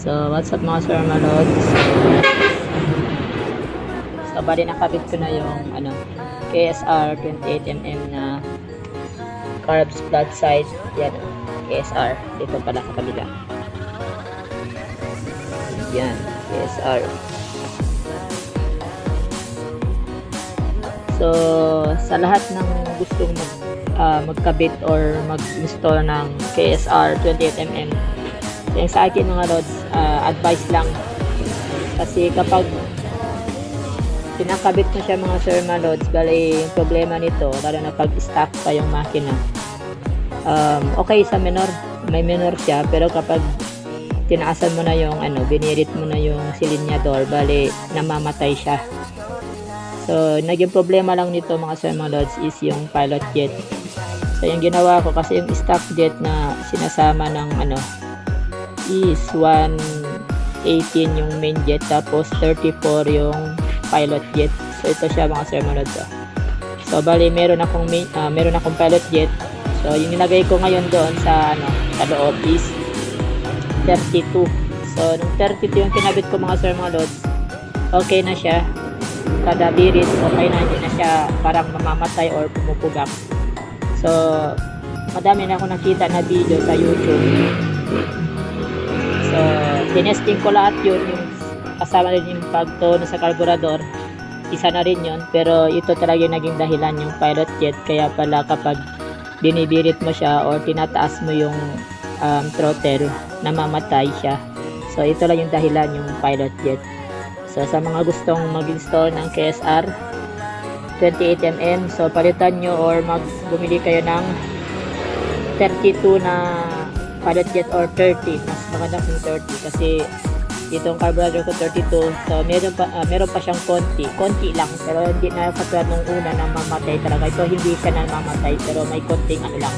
So, what's up mga sir, mga lods? So, bali nakabit ko na yung KSR 28mm na carbs flat side. Yan, KSR. Dito pala sa kabila. Yan, KSR. So, sa lahat ng gustong magkabit or mag-install ng KSR 28mm, yung sa akin mga lods, advice lang. Kasi kapag pinakabit mo siya mga sir, mga lods, bali yung problema nito, lalo na pag stock pa yung makina, okay sa minor, may minor siya, pero kapag tinaasan mo na yung binirit mo na yung silinyador, bali namamatay siya. So naging problema lang nito mga sir, mga lods, is yung pilot jet. So yung ginawa ko, kasi yung stock jet na sinasama ng is 118 yung main jet, tapos 34 yung pilot jet. So ito siya mga sir, mga lods. So bali meron akong pilot jet. So yung nilagay ko ngayon doon sa loob is 32. So nung 32 yung kinabit ko mga sir, mga lods, okay na siya. Kada birit okay na, hindi na siya parang mamamatay or pumupugak. So madami na ako nakita na video sa YouTube. So tinesting ko lahat yun, yung kasama rin yung pagtone sa carburetor, isa na rin yun, pero ito talaga yung naging dahilan, yung pilot jet. Kaya pala kapag binibirit mo siya or tinataas mo yung throttle, namamatay siya. So ito lang yung dahilan, yung pilot jet. So sa mga gustong mag-install ng KSR 28mm, so palitan nyo or bumili kayo ng 32 na pilot jet or 30. Mas maganda kung 30 kasi itong carburetor ko 32. So meron pa siyang konti lang, pero hindi na katulad nung una na mamatay talaga. Ito hindi siya na mamatay, pero may konting lang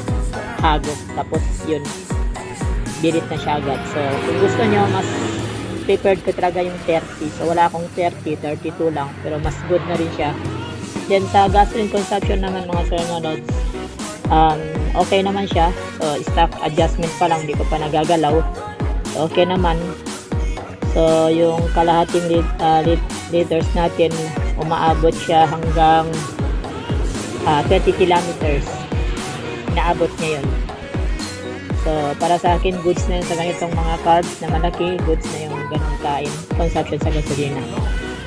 hagok, tapos yun, birit na siya agad. So kung gusto nyo, mas preferred ko talaga yung 30. So wala akong 32 lang, pero mas good na rin siya. Then sa gasoline consumption naman mga sir, mga lods, okay naman siya. So stock adjustment pa lang, hindi ko pa nagagalaw. So okay naman. So yung kalahating liters natin, umaabot siya hanggang 20 kilometers. Inaabot niya yun. So para sa akin, goods na yun sa ganitong mga carbs na malaki, goods na yung ganong kain consumption sa gasolina.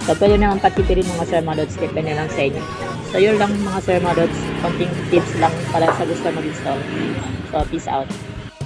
So pwede naman patipirin mga sir, mga lods, depende lang sa inyo. So yun lang mga sir, mga lods, konting tips lang para sa gusto mag-install. So peace out.